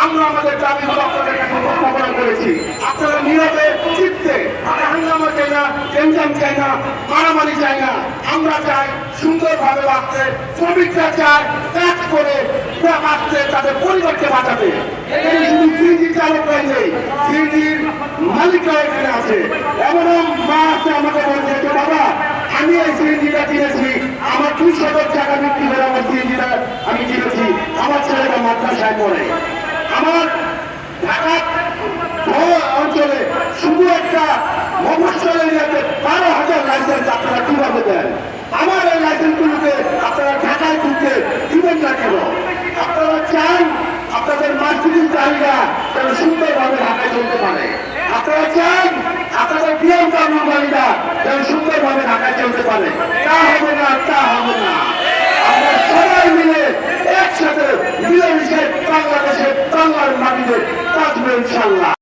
আমরা আমাদের দাবিগুলো আপনাদের কাছে উপস্থাপনা করেছি। আপনারা নীরবে চিত্তে হাঙ্গামা চাই না, টেনশন চাই না, মারামারি চাই না। আমরা চাই সুন্দরভাবে বাঁচতে, শ্রমিকরা চায় কাজ করে বাঁচতে, তাদের পরিবারকে বাঁচাতে। এই শুধু সিএনজি চালকরাই নেই, সিএনজির মালিকরা এখানে আছে। এমনও মা আছে আমাকে বলছে যে বাবা আমি এই সিএনজিটা কিনেছি, আমার 200 টাকা বিক্রি করে আমার সিএনজিটা আমি কিনেছি, আমার ছেলেটা মাদ্রাসায় পড়ে। আমার ঢাকা অঞ্চলে শুধু একটা মফস্বল এরিয়াতে 12,000 লাইসেন্স আপনারা কিভাবে দেন? আমার এই লাইসেন্সগুলোকে আপনারা ঢাকায় ঢুকে দিবেন না কেন? আপনারা চান আপনাদের মার্কেটিং চাহিদা যেন সুন্দরভাবে ঢাকায় চলতে পারে। আপনারা চান আপনাদের বিএম কর্মচারীরা যেন সুন্দরভাবে ঢাকায় চলতে পারে। তা হবে না, তা হবে না। আমরা সবাই মিলে একসাথে মিলেমিশে বাংলাদেশের বাংলার মাটিতে কাজবে ইনশাল্লাহ।